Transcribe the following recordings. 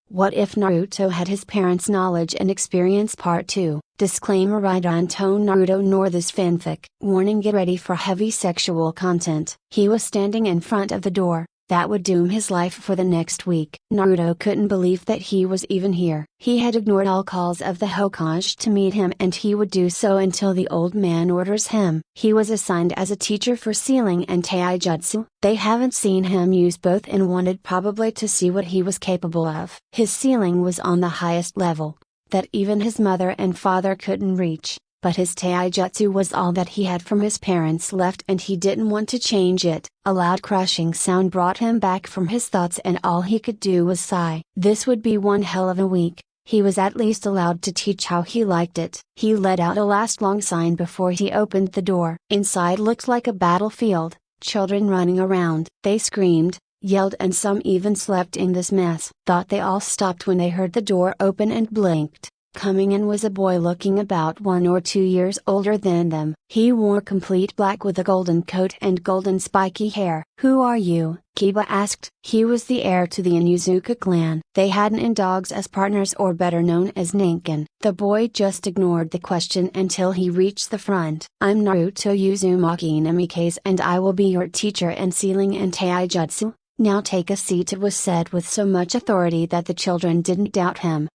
What if Naruto had his parents' knowledge and experience? Part 2. Disclaimer: I don't Naruto nor this fanfic. Warning: get ready for heavy sexual content. He was standing in front of the door. That would doom his life for the next week. Naruto couldn't believe that he was even here. He had ignored all calls of the Hokage to meet him, and he would do so until the old man orders him. He was assigned as a teacher for sealing and taijutsu. They haven't seen him use both and wanted probably to see what he was capable of. His sealing was on the highest level, that even his mother and father couldn't reach. But his taijutsu was all that he had from his parents left, and he didn't want to change it. A loud crushing sound brought him back from his thoughts, and all he could do was sigh. This would be one hell of a week. He was at least allowed to teach how he liked it. He let out a last long sigh before he opened the door. Inside looked like a battlefield, children running around. They screamed, yelled, and some even slept in this mess. Thought they all stopped when they heard the door open and blinked. Coming in was a boy looking about 1 or 2 years older than them. He wore complete black with a golden coat and golden spiky hair. "Who are you?" Kiba asked. He was the heir to the Inuzuka clan. They had dogs as partners, or better known as Ninken. The boy just ignored the question until he reached the front. "I'm Naruto Uzumaki Namikaze, and I will be your teacher in sealing and taijutsu. Now take a seat." It was said with so much authority that the children didn't doubt him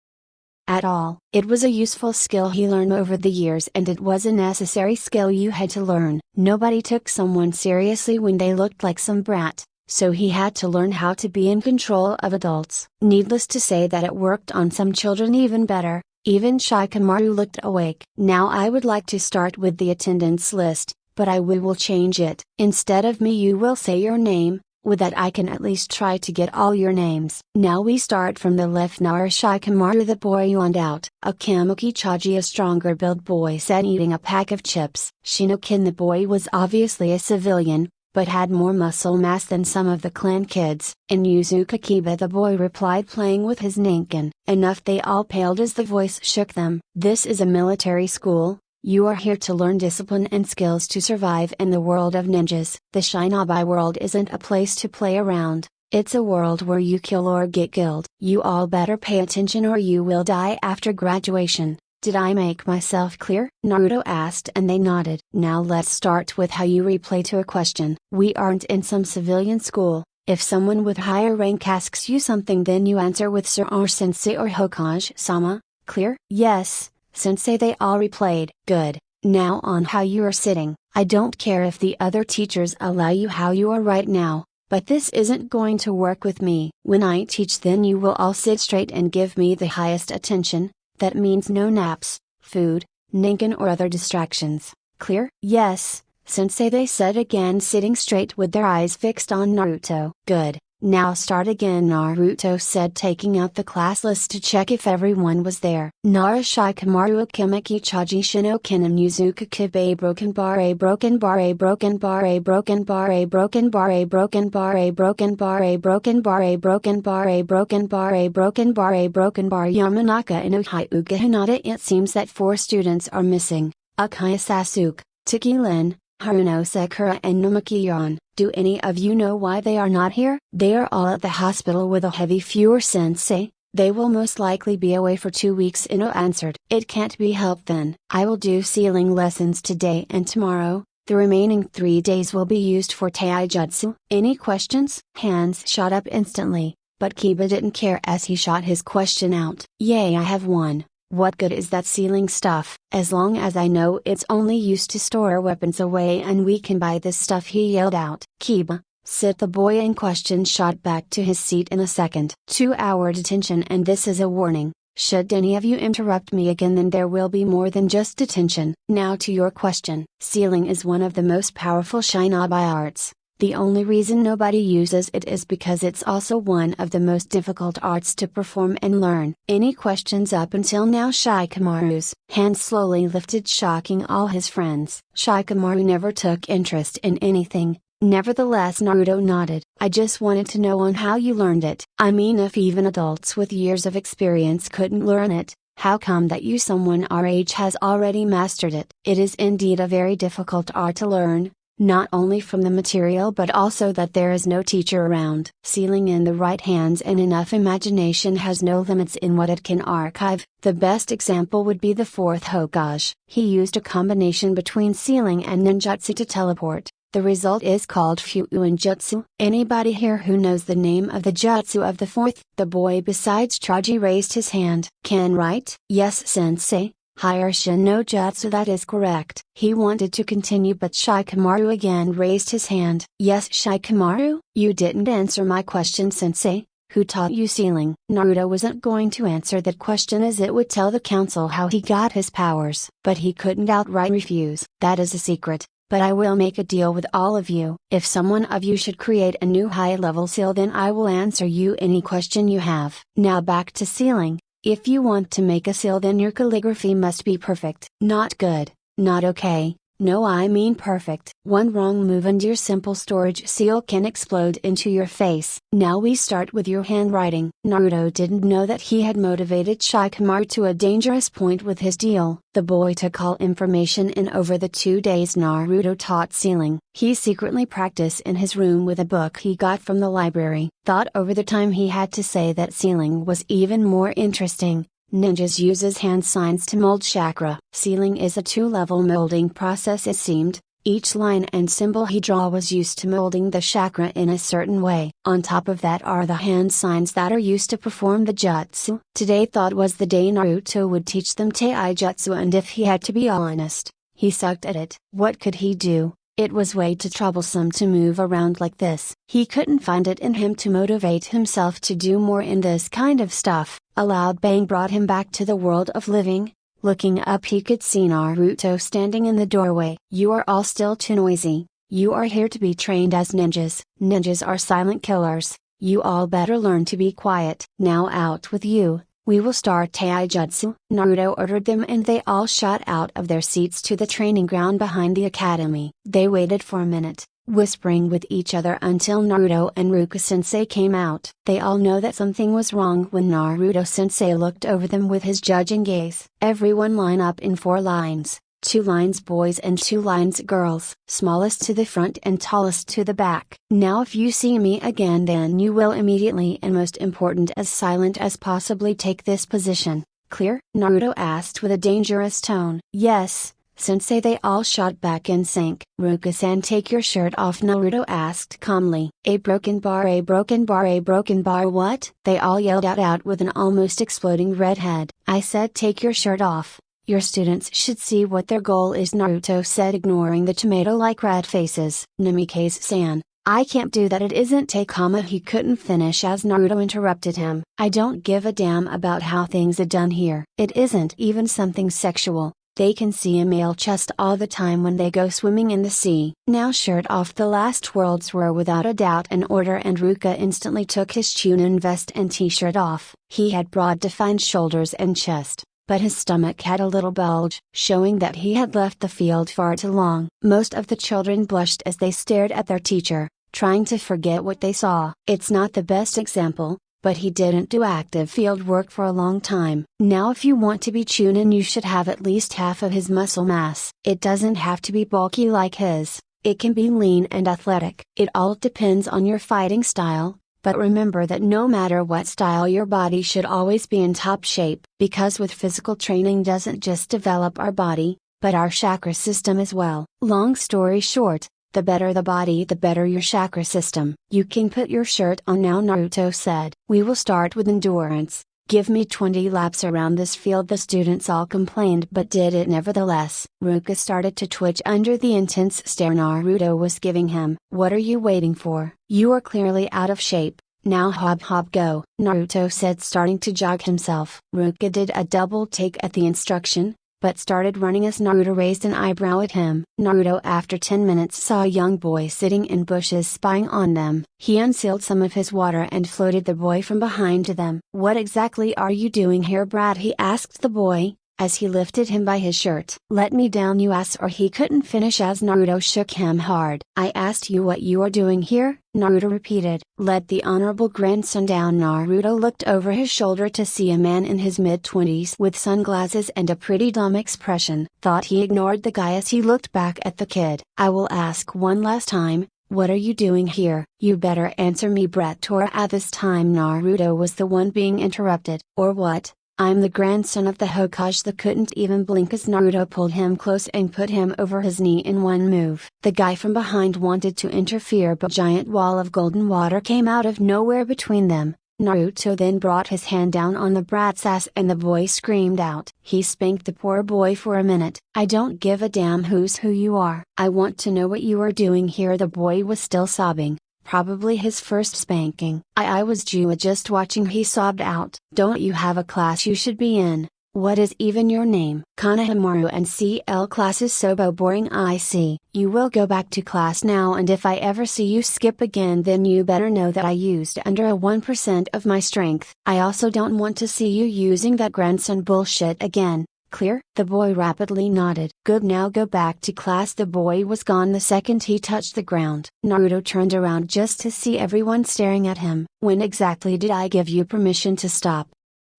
at all. It was a useful skill he learned over the years, and it was a necessary skill you had to learn. Nobody took someone seriously when they looked like some brat, so he had to learn how to be in control of adults. Needless to say that it worked on some children even better. Even Shikamaru looked awake. "Now I would like to start with the attendance list, but we will change it. Instead of me you will say your name. With that I can at least try to get all your names. Now we start from the left." Nara Shikamaru, the boy, yawned out. Akamachi Chaji, a stronger build boy, sat eating a pack of chips. Shinokin, the boy, was obviously a civilian, but had more muscle mass than some of the clan kids. In Yuzuka Kiba, the boy replied, playing with his Ninken. Enough, they all paled as the voice shook them. "This is a military school. You are here to learn discipline and skills to survive in the world of ninjas. The Shinobi world isn't a place to play around. It's a world where you kill or get killed. You all better pay attention or you will die after graduation. Did I make myself clear?" Naruto asked, and they nodded. "Now let's start with how you reply to a question. We aren't in some civilian school. If someone with higher rank asks you something, then you answer with sir or sensei or Hokage-sama. Clear?" "Yes, sensei," they all replied. "Good. Now on how you are sitting. I don't care if the other teachers allow you how you are right now, but this isn't going to work with me. When I teach, then you will all sit straight and give me the highest attention. That means no naps, food, Ninken, or other distractions. Clear?" "Yes, sensei," they said again, sitting straight with their eyes fixed on Naruto. "Good. Now start again," Naruto said, taking out the class list to check if everyone was there. Nara Shikamaru, Akamachi Chaji, Shinokin, and Yuzuka Kiba. Broken bar, a broken bar, a broken bar, a broken bar, a broken bar, a broken bar, a broken bar, a broken bar, a broken bar, a broken bar, a broken bar, a broken bar. Yamanaka and Uchiuka Hinata. It seems that 4 students are missing: Akaya Sasuke, Tiki Lin, Haruno Sakura, and Nomaki Yon. Do any of you know why they are not here?" "They are all at the hospital with a heavy fever, sensei. They will most likely be away for 2 weeks," Ino answered. "It can't be helped then. I will do sealing lessons today and tomorrow. The remaining 3 days will be used for taijutsu." "Any questions?" Hands shot up instantly, but Kiba didn't care as he shot his question out. "Yay, I have one. What good is that sealing stuff?" "As long as I know it's only used to store weapons away and we can buy this stuff," he yelled out. "Kiba, sit." The boy in question shot back to his seat in a second. 2-hour detention, and this is a warning. Should any of you interrupt me again, then there will be more than just detention. Now to your question. Sealing is one of the most powerful Shinobi arts. The only reason nobody uses it is because it's also one of the most difficult arts to perform and learn. Any questions up until now? Shikamaru's hand slowly lifted, shocking all his friends. Shikamaru never took interest in anything. Nevertheless, Naruto nodded. "I just wanted to know on how you learned it. I mean, if even adults with years of experience couldn't learn it, how come that you, someone our age, has already mastered it?" "It is indeed a very difficult art to learn," not only from the material but also that there is no teacher around. Sealing in the right hands and enough imagination has no limits in what it can archive. The best example would be the fourth Hokage. He used a combination between sealing and ninjutsu to teleport. The result is called Fuuin Jutsu. Anybody here who knows the name of the jutsu of the fourth? The boy besides Chaji raised his hand. Ken, right? Yes, sensei. Hirshin no Jutsu, that is correct. He wanted to continue but Shikamaru again raised his hand. Yes, Shikamaru, you didn't answer my question, sensei. Who taught you sealing? Naruto wasn't going to answer that question as it would tell the council how he got his powers. But he couldn't outright refuse. That is a secret. But I will make a deal with all of you. If someone of you should create a new high-level seal, then I will answer you any question you have. Now back to sealing. If you want to make a seal, then your calligraphy must be perfect. Not good, not okay, no, I mean perfect. One wrong move and your simple storage seal can explode into your face. Now we start with your handwriting. Naruto didn't know that he had motivated Shikamaru to a dangerous point with his deal. The boy took all information in over the 2 days Naruto taught sealing. He secretly practiced in his room with a book he got from the library. Thought over the time he had to say that sealing was even more interesting. Ninjas uses hand signs to mold chakra. Sealing is a 2-level molding process, it seemed. Each line and symbol he draw was used to molding the chakra in a certain way. On top of that are the hand signs that are used to perform the jutsu. Today thought was the day Naruto would teach them taijutsu, and if he had to be honest, he sucked at it. What could he do? It was way too troublesome to move around like this. He couldn't find it in him to motivate himself to do more in this kind of stuff. A loud bang brought him back to the world of living. Looking up, he could see Naruto standing in the doorway. You are all still too noisy. You are here to be trained as ninjas. Ninjas are silent killers. You all better learn to be quiet. Now out with you. We will start taijutsu. Naruto ordered them and they all shot out of their seats to the training ground behind the academy. They waited for a minute, whispering with each other until Naruto and Ruka-sensei came out. They all know that something was wrong when Naruto-sensei looked over them with his judging gaze. Everyone line up in 4 lines. 2 lines boys and 2 lines girls. Smallest to the front and tallest to the back. Now if you see me again, then you will immediately and most important as silent as possibly take this position. Clear? Naruto asked with a dangerous tone. Yes, sensei, they all shot back in sync. Ruka-san, take your shirt off, Naruto asked calmly. A broken bar, a broken bar, a broken bar, what? They all yelled out with an almost exploding red head. I said take your shirt off. Your students should see what their goal is, Naruto said, ignoring the tomato-like red faces. Namikaze-san, I can't do that, it isn't a, he couldn't finish as Naruto interrupted him. I don't give a damn about how things are done here. It isn't even something sexual. They can see a male chest all the time when they go swimming in the sea. Now shirt off. The last words were without a doubt an order, and Ruka instantly took his Chunin vest and t-shirt off. He had broad defined shoulders and chest, but his stomach had a little bulge, showing that he had left the field far too long. Most of the children blushed as they stared at their teacher, trying to forget what they saw. It's not the best example, but he didn't do active field work for a long time. Now if you want to be Chunin, you should have at least half of his muscle mass. It doesn't have to be bulky like his, it can be lean and athletic. It all depends on your fighting style. But remember that no matter what style, your body should always be in top shape. Because with physical training doesn't just develop our body, but our chakra system as well. Long story short, the better the body, the better your chakra system. You can put your shirt on now, Naruto said. We will start with endurance. Give me 20 laps around this field. The students all complained but did it nevertheless. Ruka started to twitch under the intense stare Naruto was giving him. What are you waiting for? You are clearly out of shape. Now hop go, Naruto said, starting to jog himself. Ruka did a double take at the instruction, but started running as Naruto raised an eyebrow at him. Naruto after 10 minutes saw a young boy sitting in bushes spying on them. He unsealed some of his water and floated the boy from behind to them. What exactly are you doing here, Brad? He asked the boy, as he lifted him by his shirt. "Let me down, you ass," or he couldn't finish as Naruto shook him hard. "I asked you what you are doing here," Naruto repeated. "Let the honorable grandson down." Naruto looked over his shoulder to see a man in his mid-20s with sunglasses and a pretty dumb expression. Thought he ignored the guy as he looked back at the kid. "I will ask one last time, what are you doing here?" "You better answer me," Brett tore at this time Naruto was the one being interrupted. "Or what? I'm the grandson of the Hokage that couldn't even blink," as Naruto pulled him close and put him over his knee in one move. The guy from behind wanted to interfere, but a giant wall of golden water came out of nowhere between them. Naruto then brought his hand down on the brat's ass and the boy screamed out. He spanked the poor boy for a minute. "I don't give a damn who you are. I want to know what you are doing here." The boy was still sobbing. Probably his first spanking. I was just watching," he sobbed out. "Don't you have a class you should be in? What is even your name?" "Kanehamaru, and CL class is so boring, I see." "You will go back to class now, and if I ever see you skip again, then you better know that I used under a 1% of my strength. I also don't want to see you using that grandson bullshit again. Clear?" The boy rapidly nodded. "Good, now go back to class." The boy was gone the second he touched the ground. Naruto turned around just to see everyone staring at him. "When exactly did I give you permission to stop?"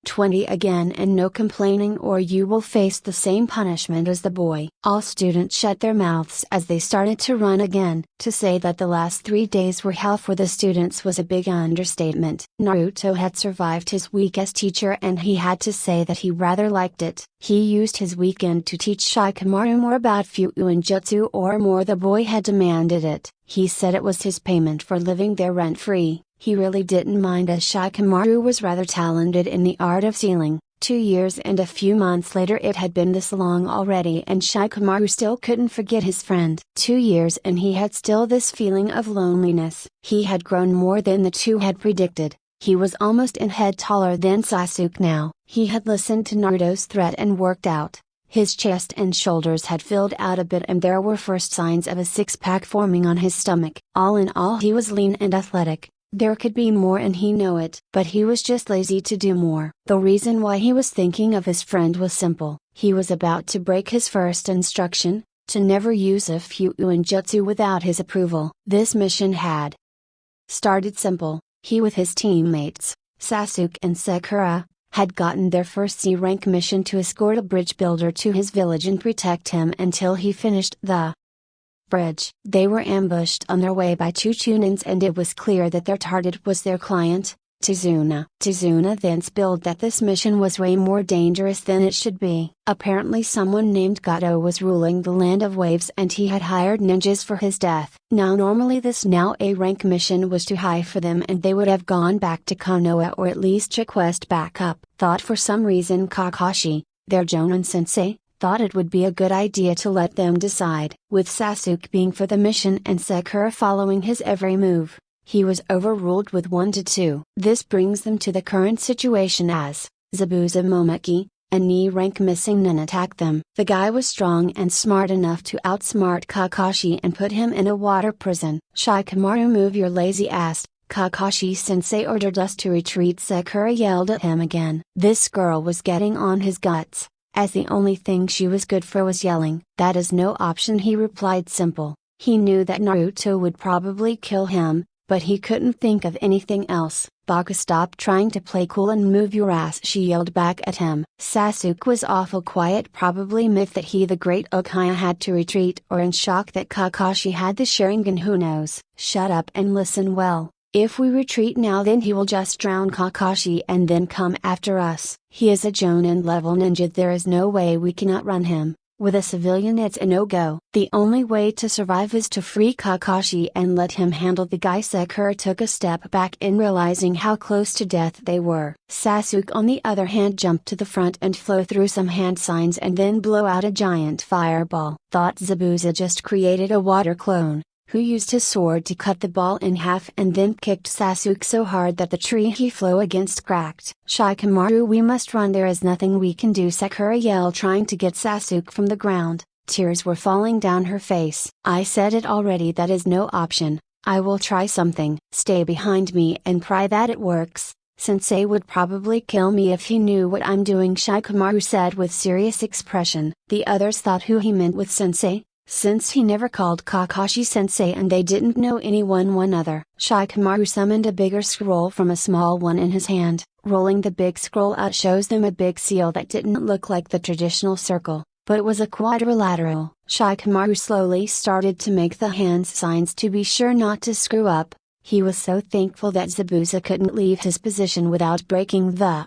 20 again, and no complaining or you will face the same punishment as the boy. All students shut their mouths as they started to run again. To say that the last 3 days were hell for the students was a big understatement. Naruto had survived his week as teacher, and he had to say that he rather liked it. He used his weekend to teach Shikamaru more about Fuyu and Jutsu, or more. The boy had demanded it. He said it was his payment for living there rent-free. He really didn't mind, as Shikamaru was rather talented in the art of sealing. 2 years and a few months later it had been this long already, and Shikamaru still couldn't forget his friend. 2 years and he had still this feeling of loneliness. He had grown more than the two had predicted. He was almost a head taller than Sasuke now. He had listened to Naruto's threat and worked out. His chest and shoulders had filled out a bit, and there were first signs of a six-pack forming on his stomach. All in all, he was lean and athletic. There could be more, and he knew it, but he was just lazy to do more. The reason why he was thinking of his friend was simple. He was about to break his first instruction, to never use a Fuyu and Jutsu without his approval. This mission had started simple. He with his teammates, Sasuke and Sakura, had gotten their first C-rank mission to escort a bridge builder to his village and protect him until he finished the bridge. They were ambushed on their way by 2 Chunins, and it was clear that their target was their client, Tizuna. Tizuna then spilled that this mission was way more dangerous than it should be. Apparently someone named Gato was ruling the land of waves, and he had hired ninjas for his death. Now normally this now A-rank mission was too high for them, and they would have gone back to Konoha or at least request backup. Thought for some reason Kakashi, their Jonin sensei, thought it would be a good idea to let them decide. With Sasuke being for the mission and Sakura following his every move, he was overruled with 1-2. This brings them to the current situation as Zabuza Momoki, a knee-rank missing nin, attacked them. The guy was strong and smart enough to outsmart Kakashi and put him in a water prison. "Shikamaru, move your lazy ass," Kakashi-sensei ordered us to retreat. Sakura yelled at him again. This girl was getting on his guts, as the only thing she was good for was yelling. "That is no option," he replied. Simple. He knew that Naruto would probably kill him, but he couldn't think of anything else. "Baka, stop trying to play cool and move your ass," she yelled back at him. Sasuke was awful quiet, probably miffed that he, the great Uchiha, had to retreat, or in shock that Kakashi had the Sharingan, who knows. "Shut up and listen well. If we retreat now, then he will just drown Kakashi and then come after us. He is a Jonin level ninja. There is no way we can outrun him. With a civilian it's a no-go. The only way to survive is to free Kakashi and let him handle the guy." Sakura took a step back in realizing how close to death they were. Sasuke on the other hand jumped to the front and flew through some hand signs and then blew out a giant fireball. Thought Zabuza just created a water clone, who used his sword to cut the ball in half and then kicked Sasuke so hard that the tree he flew against cracked. "Shikamaru, we must run. There is nothing we can do," Sakura yelled, trying to get Sasuke from the ground. Tears were falling down her face. "I said it already, that is no option. I will try something." "Stay behind me and pray that it works," Sensei would probably kill me if he knew what I'm doing, Shikamaru said with serious expression. The others thought who he meant with sensei, since he never called Kakashi sensei and they didn't know one another. Shikamaru summoned a bigger scroll from a small one in his hand. Rolling the big scroll out shows them a big seal that didn't look like the traditional circle, but was a quadrilateral. Shikamaru slowly started to make the hand signs to be sure not to screw up. He was so thankful that Zabuza couldn't leave his position without breaking the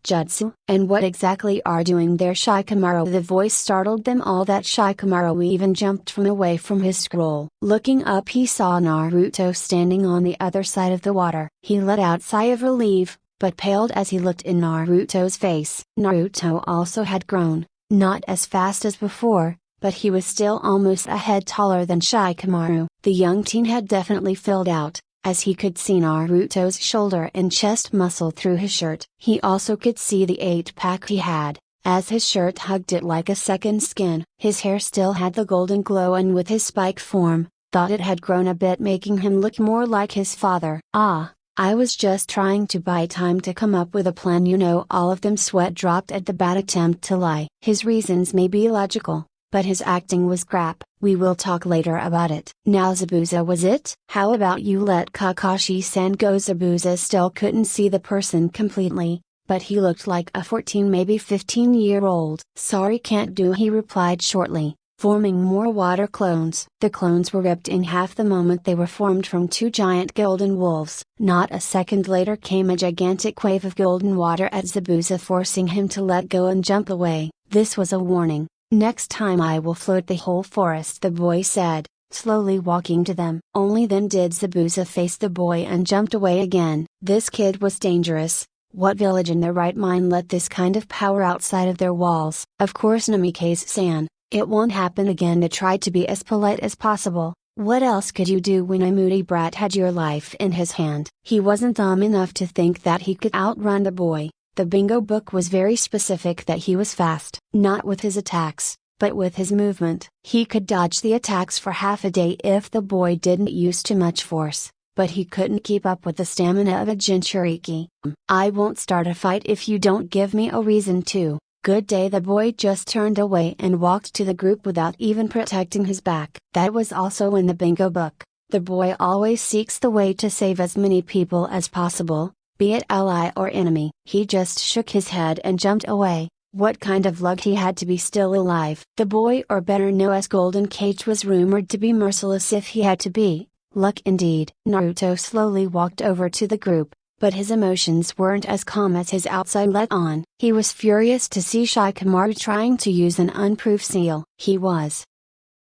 jutsu. And what exactly are doing there, Shikamaru? The voice startled them all that Shikamaru even jumped from away from his scroll. Looking up he saw Naruto standing on the other side of the water. He let out a sigh of relief, but paled as he looked in Naruto's face. Naruto also had grown, not as fast as before, but he was still almost a head taller than Shikamaru. The young teen had definitely filled out, as he could see Naruto's shoulder and chest muscle through his shirt. He also could see the 8-pack he had, as his shirt hugged it like a second skin. His hair still had the golden glow, and with his spike form, thought it had grown a bit, making him look more like his father. I was just trying to buy time to come up with a plan, all of them sweat dropped at the bad attempt to lie. His reasons may be logical, but his acting was crap. We will talk later about it. Now Zabuza was it? How about you let Kakashi-san go? Zabuza still couldn't see the person completely, but he looked like a 14 maybe 15-year-old. Sorry, can't do, he replied shortly, forming more water clones. The clones were ripped in half the moment they were formed from 2 giant golden wolves. Not a second later came a gigantic wave of golden water at Zabuza, forcing him to let go and jump away. This was a warning. Next time I will float the whole forest, the boy said, slowly walking to them. Only then did Zabuza face the boy and jumped away again. This kid was dangerous. What village in their right mind let this kind of power outside of their walls? Of course, Namikaze-san, it won't happen again. To try to be as polite as possible. What else could you do when a moody brat had your life in his hand? He wasn't dumb enough to think that he could outrun the boy. The bingo book was very specific that he was fast. Not with his attacks, but with his movement. He could dodge the attacks for half a day if the boy didn't use too much force, but he couldn't keep up with the stamina of a Jinchuriki. I won't start a fight if you don't give me a reason to. Good day. The boy just turned away and walked to the group without even protecting his back. That was also in the bingo book. The boy always seeks the way to save as many people as possible, be it ally or enemy. He just shook his head and jumped away. What kind of luck he had to be still alive. The boy, or better known as Golden Cage, was rumored to be merciless if he had to be. Luck indeed. Naruto slowly walked over to the group, but his emotions weren't as calm as his outside let on. He was furious to see Shikamaru trying to use an unproved seal. He was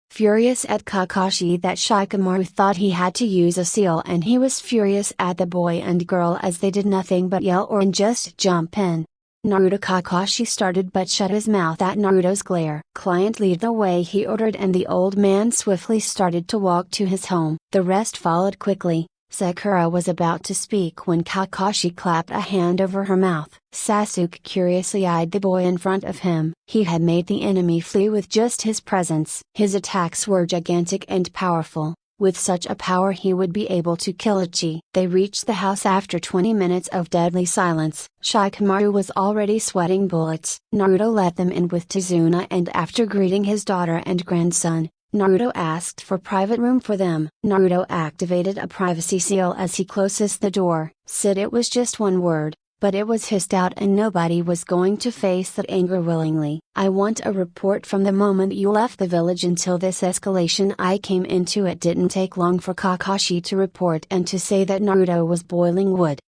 furious at Kakashi that Shikamaru thought he had to use a seal, and he was furious at the boy and girl as they did nothing but yell or just jump in. Naruto. Kakashi started but shut his mouth at Naruto's glare. Client, lead the way, he ordered, and the old man swiftly started to walk to his home. The rest followed quickly. Sakura was about to speak when Kakashi clapped a hand over her mouth. Sasuke curiously eyed the boy in front of him. He had made the enemy flee with just his presence. His attacks were gigantic and powerful. With such a power he would be able to kill Ichi. They reached the house after 20 minutes of deadly silence. Shikamaru was already sweating bullets. Naruto let them in with Tazuna, and after greeting his daughter and grandson, Naruto asked for private room for them. Naruto activated a privacy seal as he closest the door. Said it was just one word, but it was hissed out and nobody was going to face that anger willingly. I want a report from the moment you left the village until this escalation I came into. It didn't take long for Kakashi to report and to say that Naruto was boiling wood.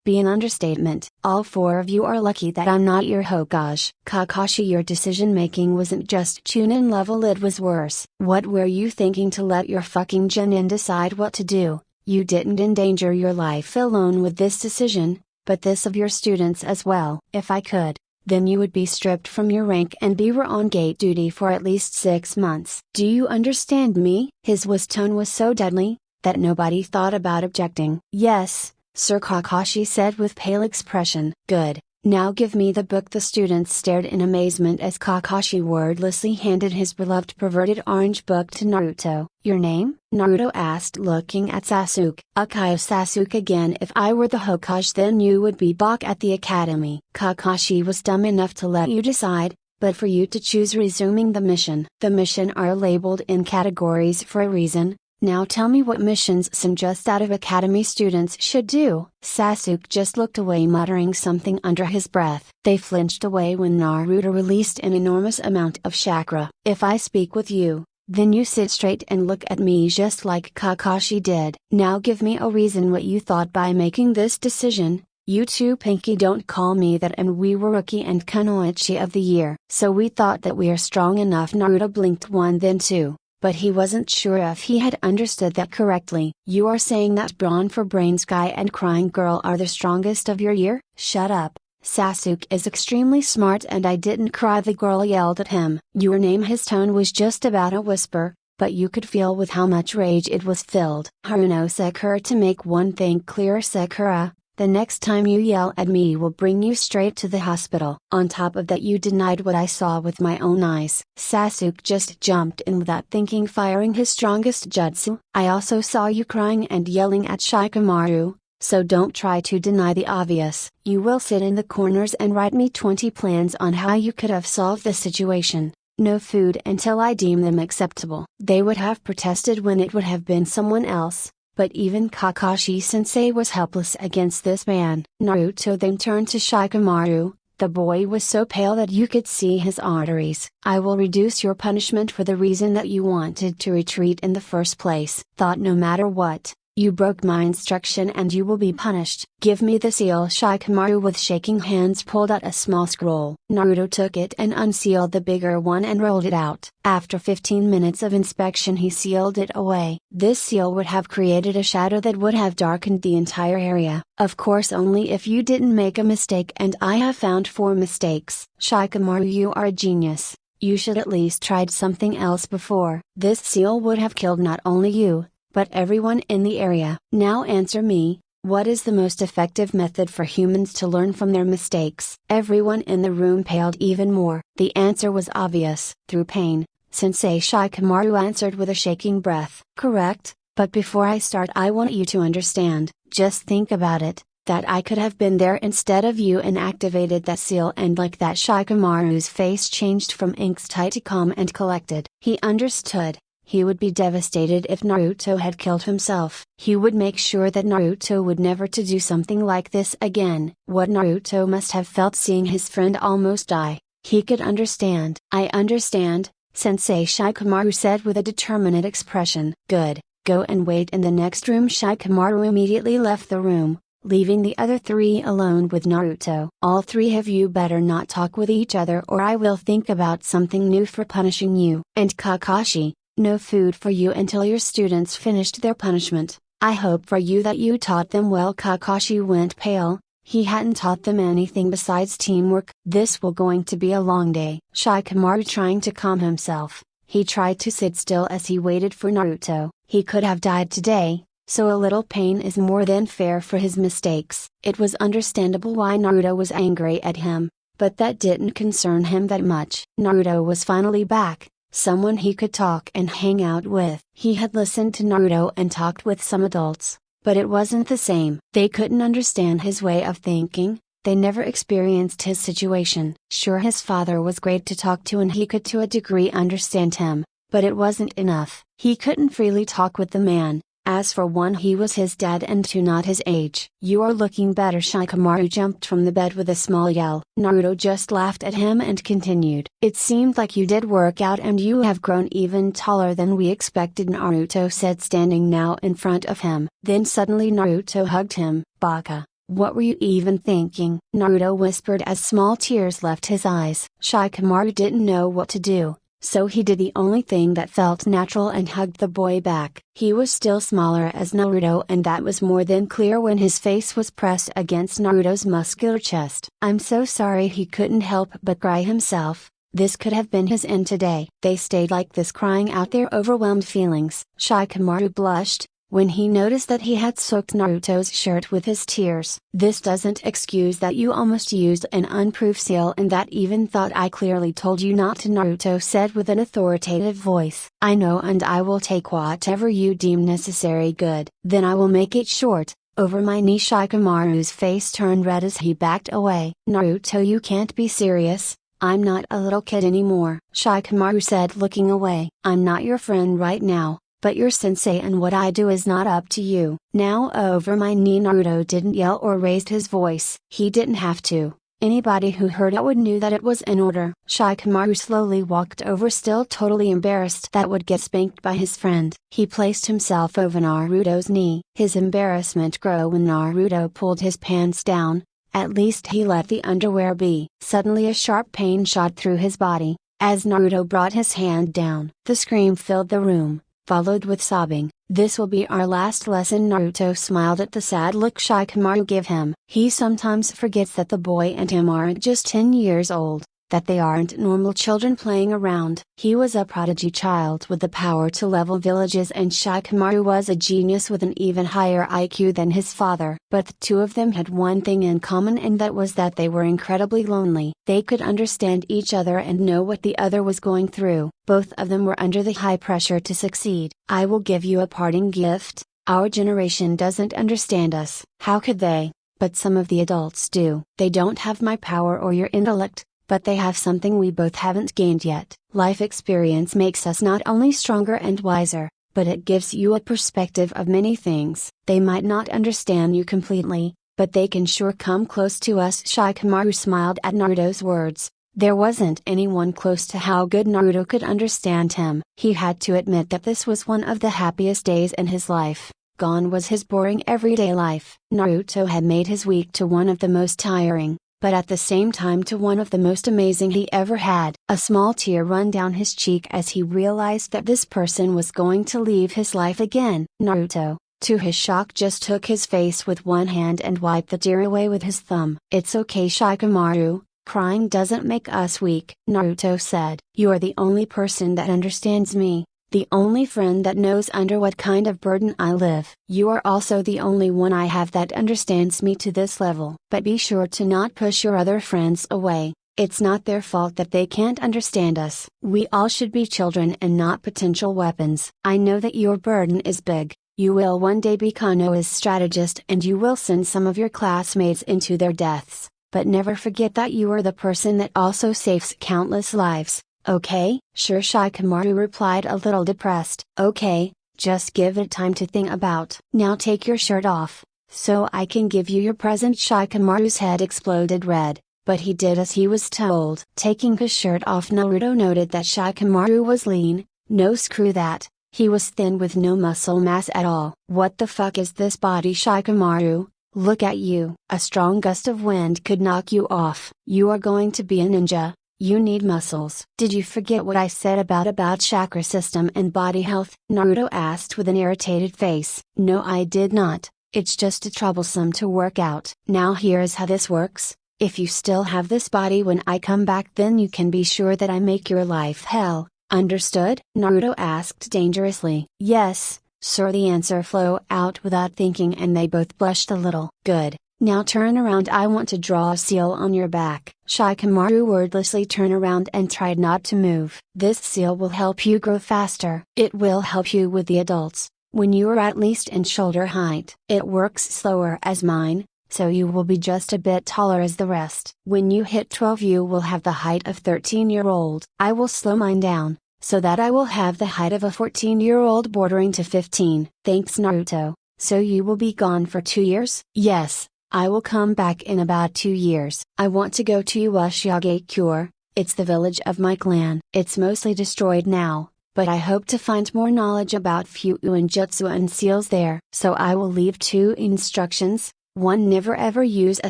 Be an understatement. All 4 of you are lucky that I'm not your Hokage. Kakashi, your decision making wasn't just Chunin level, it was worse. What were you thinking to let your fucking Genin decide what to do? You didn't endanger your life alone with this decision, but this of your students as well. If I could, then you would be stripped from your rank and be on gate duty for at least 6 months. Do you understand me? His tone was so deadly, that nobody thought about objecting. Yes, Sir, Kakashi said with pale expression. Good. Now give me the book. The students stared in amazement as Kakashi wordlessly handed his beloved perverted orange book to Naruto. Your name? Naruto asked, looking at Sasuke. Uchiha Sasuke again. If I were the Hokage, then you would be back at the academy. Kakashi was dumb enough to let you decide, but for you to choose resuming the mission. The mission are labeled in categories for a reason. Now tell me what missions some just out of academy students should do. Sasuke just looked away, muttering something under his breath. They flinched away when Naruto released an enormous amount of chakra. If I speak with you, then you sit straight and look at me just like Kakashi did. Now give me a reason what you thought by making this decision. You too, Pinky. Don't call me that. And we were Rookie and Kunoichi of the Year. So we thought that we are strong enough. Naruto blinked one then two. But he wasn't sure if he had understood that correctly. You are saying that Brawn for Brains Guy and Crying Girl are the strongest of your year? Shut up. Sasuke is extremely smart and I didn't cry, the girl yelled at him. Your name. His tone was just about a whisper, but you could feel with how much rage it was filled. Haruno Sakura. To make one thing clear, Sakura, the next time you yell at me will bring you straight to the hospital. On top of that, you denied what I saw with my own eyes. Sasuke just jumped in without thinking, firing his strongest jutsu. I also saw you crying and yelling at Shikamaru, so don't try to deny the obvious. You will sit in the corners and write me 20 plans on how you could have solved the situation. No food until I deem them acceptable. They would have protested when it would have been someone else. But even Kakashi-sensei was helpless against this man. Naruto then turned to Shikamaru. The boy was so pale that you could see his arteries. I will reduce your punishment for the reason that you wanted to retreat in the first place. Thought no matter what, you broke my instruction and you will be punished. Give me the seal. Shikamaru with shaking hands pulled out a small scroll. Naruto took it and unsealed the bigger one and rolled it out. After 15 minutes of inspection, he sealed it away. This seal would have created a shadow that would have darkened the entire area. Of course only if you didn't make a mistake, and I have found 4 mistakes. Shikamaru, you are a genius. You should at least tried something else before. This seal would have killed not only you, but everyone in the area. Now answer me, what is the most effective method for humans to learn from their mistakes? Everyone in the room paled even more. The answer was obvious. Through pain, Sensei. Shikamaru answered with a shaking breath. Correct, but before I start I want you to understand, just think about it, that I could have been there instead of you and activated that seal, and like that Shikamaru's face changed from ink-tight to calm and collected. He understood. He would be devastated if Naruto had killed himself. He would make sure that Naruto would never to do something like this again. What Naruto must have felt seeing his friend almost die, he could understand. I understand, Sensei. Shikamaru said with a determined expression. Good, go and wait in the next room. Shikamaru immediately left the room, leaving the other 3 alone with Naruto. All 3 of you better not talk with each other or I will think about something new for punishing you. And Kakashi, no food for you until your students finished their punishment. I hope for you that you taught them well. Kakashi went pale. He hadn't taught them anything besides teamwork. This will going to be a long day. Shikamaru trying to calm himself. He tried to sit still as he waited for Naruto. He could have died today, so a little pain is more than fair for his mistakes. It was understandable why Naruto was angry at him, but that didn't concern him that much. Naruto was finally back. Someone he could talk and hang out with. He had listened to Naruto and talked with some adults, but it wasn't the same. They couldn't understand his way of thinking, they never experienced his situation. Sure, his father was great to talk to and he could to a degree understand him, but it wasn't enough. He couldn't freely talk with the man. As for one, he was his dad, and two, not his age. You are looking better. Shikamaru jumped from the bed with a small yell. Naruto just laughed at him and continued. It seemed like you did work out and you have grown even taller than we expected, Naruto said, standing now in front of him. Then suddenly Naruto hugged him. Baka, what were you even thinking? Naruto whispered as small tears left his eyes. Shikamaru didn't know what to do, so he did the only thing that felt natural and hugged the boy back. He was still smaller as Naruto, and that was more than clear when his face was pressed against Naruto's muscular chest. I'm so sorry. He couldn't help but cry himself. This could have been his end today. They stayed like this, crying out their overwhelmed feelings. Shikamaru blushed, when he noticed that he had soaked Naruto's shirt with his tears. "This doesn't excuse that you almost used an unproved seal and that even thought I clearly told you not to," Naruto said with an authoritative voice. "I know, and I will take whatever you deem necessary." "Good. Then I will make it short." Over my knee, Shikamaru's face turned red as he backed away. "Naruto, you can't be serious. I'm not a little kid anymore," Shikamaru said, looking away. "I'm not your friend right now, but your sensei, and what I do is not up to you." "Now over my knee." Naruto didn't yell or raised his voice. He didn't have to. Anybody who heard it would knew that it was an order. Shikamaru slowly walked over, still totally embarrassed that would get spanked by his friend. He placed himself over Naruto's knee. His embarrassment grew when Naruto pulled his pants down. At least he let the underwear be. Suddenly a sharp pain shot through his body, as Naruto brought his hand down. The scream filled the room, followed with sobbing. "This will be our last lesson." Naruto smiled at the sad look Shikamaru gave him. He sometimes forgets that the boy and him aren't just 10 years old, that they aren't normal children playing around. He was a prodigy child with the power to level villages, and Shikamaru was a genius with an even higher IQ than his father. But the two of them had one thing in common, and that was that they were incredibly lonely. They could understand each other and know what the other was going through. Both of them were under the high pressure to succeed. "I will give you a parting gift. Our generation doesn't understand us." How could they? But some of the adults do. They don't have my power or your intellect, but they have something we both haven't gained yet. Life experience makes us not only stronger and wiser, but it gives you a perspective of many things. They might not understand you completely, but they can sure come close to us. Shikamaru smiled at Naruto's words. There wasn't anyone close to how good Naruto could understand him. He had to admit that this was one of the happiest days in his life. Gone was his boring everyday life. Naruto had made his week to one of the most tiring, but at the same time to one of the most amazing he ever had. A small tear ran down his cheek as he realized that this person was going to leave his life again. Naruto, to his shock, just took his face with one hand and wiped the tear away with his thumb. "It's okay, Shikamaru. Crying doesn't make us weak," Naruto said. "You're the only person that understands me, the only friend that knows under what kind of burden I live. You are also the only one I have that understands me to this level. But be sure to not push your other friends away. It's not their fault that they can't understand us. We all should be children and not potential weapons. I know that your burden is big. You will one day be Konoha's strategist and you will send some of your classmates into their deaths. But never forget that you are the person that also saves countless lives, okay?" "Sure," Shikamaru replied, a little depressed. "Okay, just give it time to think about." "Now take your shirt off, so I can give you your present." Shikamaru's head exploded red, but he did as he was told. Taking his shirt off, Naruto noted that Shikamaru was lean. No, screw that. He was thin with no muscle mass at all. "What the fuck is this body, Shikamaru? Look at you." "A strong gust of wind could knock you off. You are going to be a ninja. You need muscles." "Did you forget what I said about chakra system and body health?" Naruto asked with an irritated face. "No, I did not. It's just troublesome to work out." "Now here is how this works. If you still have this body when I come back, then you can be sure that I make your life hell. Understood?" Naruto asked dangerously. "Yes, sir." The answer flew out without thinking, and they both blushed a little. "Good. Now turn around. I want to draw a seal on your back." Shikamaru wordlessly turned around and tried not to move. "This seal will help you grow faster. It will help you with the adults, when you are at least in shoulder height. It works slower as mine, so you will be just a bit taller as the rest. When you hit 12 you will have the height of 13-year-old. I will slow mine down, so that I will have the height of a 14-year-old bordering to 15. Thanks, Naruto. So you will be gone for 2 years? Yes, I will come back in about 2 years. I want to go to Ueshiage-kure. It's the village of my clan. It's mostly destroyed now, but I hope to find more knowledge about Fuinjutsu and seals there. So I will leave 2 instructions. 1. Never ever use a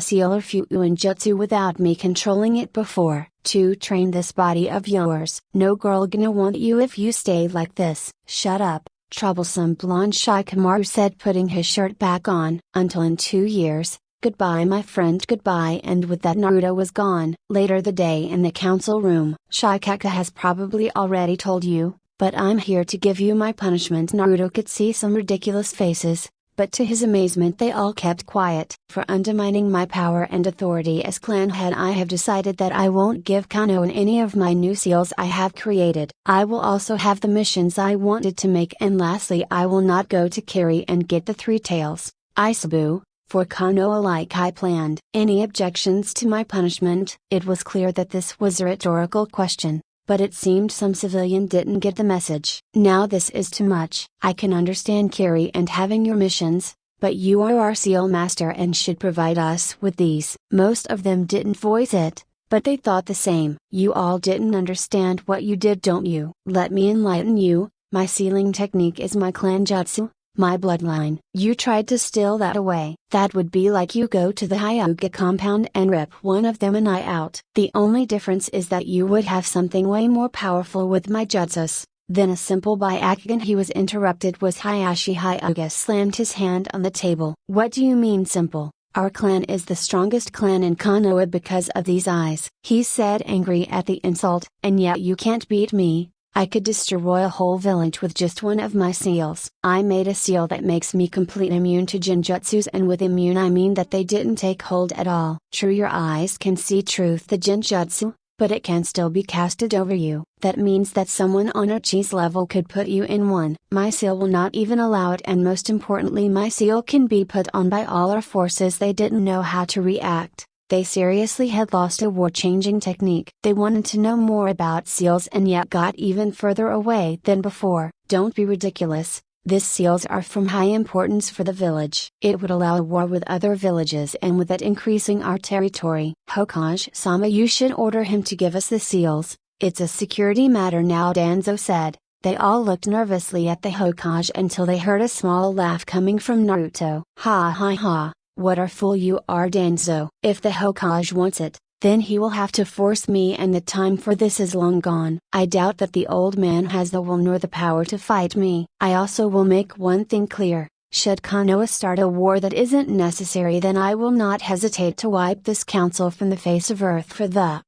seal or Fuinjutsu without me controlling it before. 2. Train this body of yours. No girl gonna want you if you stay like this. Shut up, troublesome blonde, Shikamaru said, putting his shirt back on. Until in 2 years. Goodbye my friend, goodbye. And with that Naruto was gone. Later the day in the council room. Shikaka has probably already told you, But I'm here to give you my punishment. Naruto could see some ridiculous faces, but to his amazement they all kept quiet. For undermining my power and authority as clan head, I have decided that I won't give Kanoa any of my new seals I have created. I will also have the missions I wanted to make, and lastly I will not go to Kiri and get the 3 tails, Isabu, for Kanoa like I planned. Any objections to my punishment? It was clear that this was a rhetorical question, but it seemed some civilian didn't get the message. Now this is too much. I can understand Kiri and having your missions, but you are our seal master and should provide us with these. Most of them didn't voice it, but they thought the same. You all didn't understand what you did, don't you? Let me enlighten you. My sealing technique is my clan jutsu, my bloodline. You tried to steal that away. That would be like you go to the Hyuga compound and rip one of them and I out. The only difference is that you would have something way more powerful with my jutsus than a simple Byakugan. He was interrupted was Hayashi. Hyuga slammed his hand on the table. What do you mean simple? Our clan is the strongest clan in Konoha because of these eyes, he said, angry at the insult. And yet you can't beat me. I could destroy a whole village with just one of my seals. I made a seal that makes me completely immune to genjutsus, and with immune I mean that they didn't take hold at all. True, your eyes can see truth the genjutsu, but it can still be casted over you. That means that someone on Uchi's level could put you in one. My seal will not even allow it, and most importantly my seal can be put on by all our forces. They didn't know how to react. They seriously had lost a war-changing technique. They wanted to know more about seals and yet got even further away than before. Don't be ridiculous. These seals are from high importance for the village. It would allow a war with other villages and with that increasing our territory. Hokage-sama, you should order him to give us the seals. It's a security matter now, Danzo said. They all looked nervously at the Hokage until they heard a small laugh coming from Naruto. Ha ha ha. What a fool you are, Danzo. If the Hokage wants it, then he will have to force me, and the time for this is long gone. I doubt that the old man has the will nor the power to fight me. I also will make one thing clear. Should Konoha start a war that isn't necessary, then I will not hesitate to wipe this council from the face of earth. For the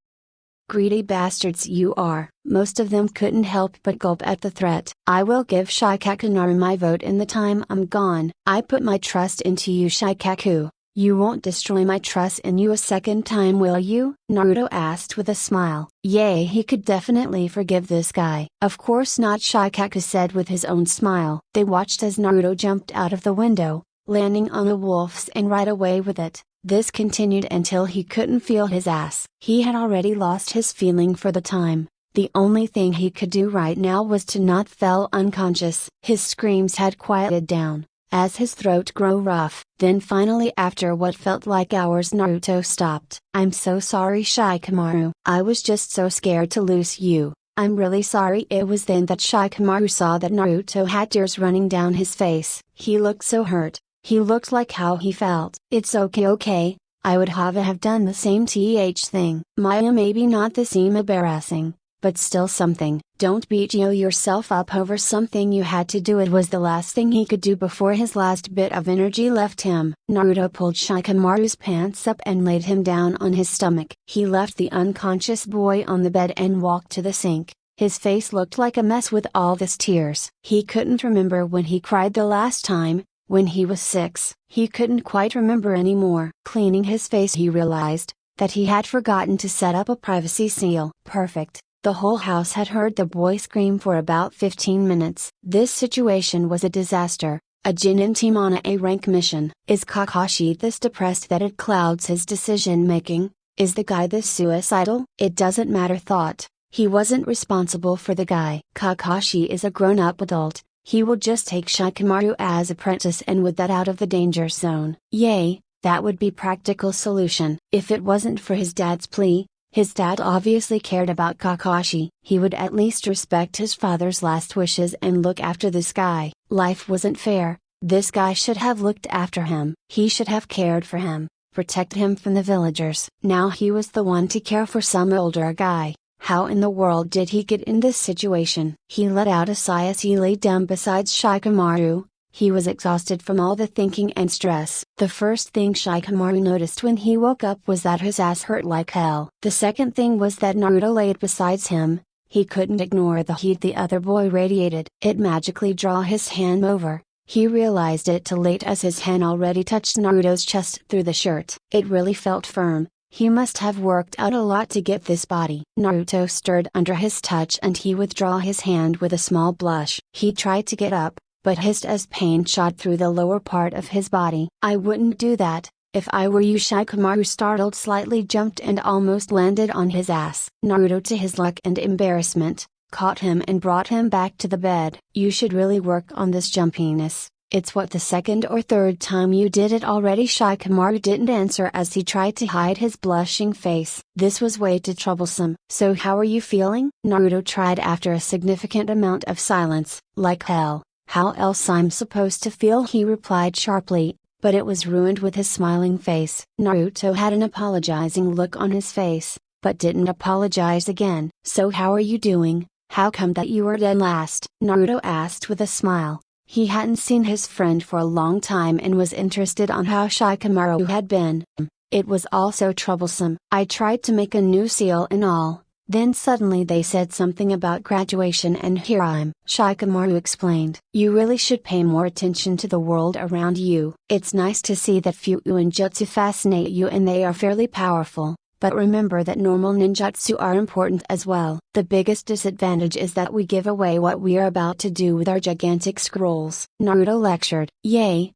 greedy bastards you are. Most of them couldn't help but gulp at the threat. I will give Shikakanaru my vote in the time I'm gone. I put my trust into you, Shikaku. You won't destroy my trust in you a second time, will you? Naruto asked with a smile. Yay, he could definitely forgive this guy. Of course not, Shikaku said with his own smile. They watched as Naruto jumped out of the window, landing on a wolf's and right away with it. This continued until he couldn't feel his ass. He had already lost his feeling for the time. The only thing he could do right now was to not fall unconscious. His screams had quieted down, as his throat grew rough. Then finally, after what felt like hours, Naruto stopped. I'm so sorry, Shikamaru. I was just so scared to lose you. I'm really sorry. It was then that Shikamaru saw that Naruto had tears running down his face. He looked so hurt. He looked like how he felt. It's okay. I would have done the same thing. Maya, maybe not the same embarrassing, but still something. Don't beat yourself up over something you had to do. It was the last thing he could do before his last bit of energy left him. Naruto pulled Shikamaru's pants up and laid him down on his stomach. He left the unconscious boy on the bed and walked to the sink. His face looked like a mess with all these tears. He couldn't remember when he cried the last time. When he was 6, he couldn't quite remember anymore. Cleaning his face, he realized that he had forgotten to set up a privacy seal. Perfect. The whole house had heard the boy scream for about 15 minutes. This situation was a disaster. A Genin team on a A-rank mission. Is Kakashi this depressed that it clouds his decision making? Is the guy this suicidal? It doesn't matter, thought. He wasn't responsible for the guy. Kakashi is a grown-up adult. He will just take Shikamaru as apprentice and with that out of the danger zone. Yay, that would be practical solution. If it wasn't for his dad's plea, his dad obviously cared about Kakashi. He would at least respect his father's last wishes and look after this guy. Life wasn't fair. This guy should have looked after him. He should have cared for him, protected him from the villagers. Now he was the one to care for some older guy. How in the world did he get in this situation? He let out a sigh as he lay down beside Shikamaru. He was exhausted from all the thinking and stress. The first thing Shikamaru noticed when he woke up was that his ass hurt like hell. The second thing was that Naruto laid beside him, He couldn't ignore the heat the other boy radiated. It magically drew his hand over. He realized it too late as his hand already touched Naruto's chest through the shirt. It really felt firm. He must have worked out a lot to get this body. Naruto stirred under his touch and he withdrew his hand with a small blush. He tried to get up, but hissed as pain shot through the lower part of his body. I wouldn't do that. If I were you, Shikamaru, startled slightly, jumped and almost landed on his ass. Naruto, to his luck and embarrassment, caught him and brought him back to the bed. You should really work on this jumpiness. It's what, the second or third time you did it already? Shikamaru didn't answer as he tried to hide his blushing face. This was way too troublesome. So how are you feeling? Naruto tried after a significant amount of silence. Like hell. How else I'm supposed to feel, he replied sharply, but it was ruined with his smiling face. Naruto had an apologizing look on his face, but didn't apologize again. So how are you doing? How come that you were dead last? Naruto asked with a smile. He hadn't seen his friend for a long time and was interested on how Shikamaru had been. It was all so troublesome. I tried to make a new seal and all, then suddenly they said something about graduation and here I'm. Shikamaru explained. You really should pay more attention to the world around you. It's nice to see that Fuyu and Jutsu fascinate you and they are fairly powerful. But remember that normal ninjutsu are important as well. The biggest disadvantage is that we give away what we are about to do with our gigantic scrolls. Naruto lectured. Yay,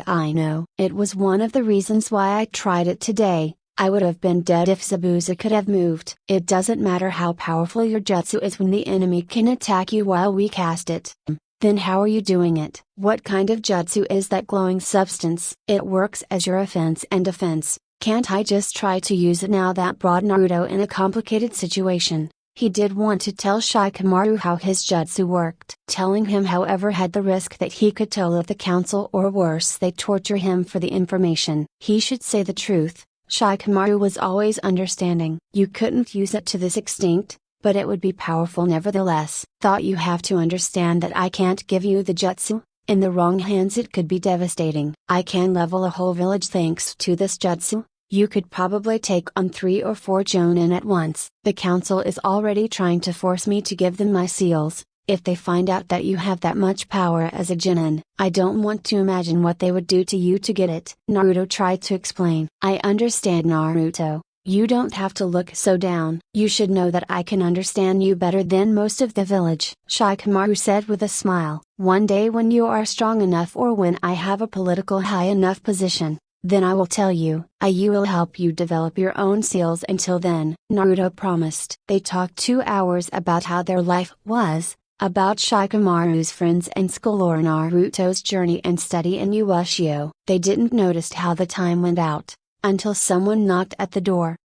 I know. It was one of the reasons why I tried it today. I would have been dead if Zabuza could have moved. It doesn't matter how powerful your jutsu is when the enemy can attack you while we cast it. Then how are you doing it? What kind of jutsu is that glowing substance? It works as your offense and defense. Can't I just try to use it now? That brought Naruto in a complicated situation. He did want to tell Shikamaru how his jutsu worked. Telling him, however, had the risk that he could tell the council, or worse, they torture him for the information. He should say the truth. Shikamaru was always understanding. You couldn't use it to this extent, but it would be powerful nevertheless. Thought you have to understand that I can't give you the jutsu. In the wrong hands it could be devastating. I can level a whole village thanks to this jutsu. You could probably take on 3 or 4 jonin at once. The council is already trying to force me to give them my seals. If they find out that you have that much power as a genin, I don't want to imagine what they would do to you to get it. Naruto tried to explain. I understand, Naruto. You don't have to look so down. You should know that I can understand you better than most of the village. Shikamaru said with a smile. One day when you are strong enough, or when I have a political high enough position, then I will tell you. I will help you develop your own seals. Until then, Naruto promised. They talked 2 hours about how their life was, about Shikamaru's friends and school, or Naruto's journey and study in Ushio. They didn't notice how the time went out, until someone knocked at the door.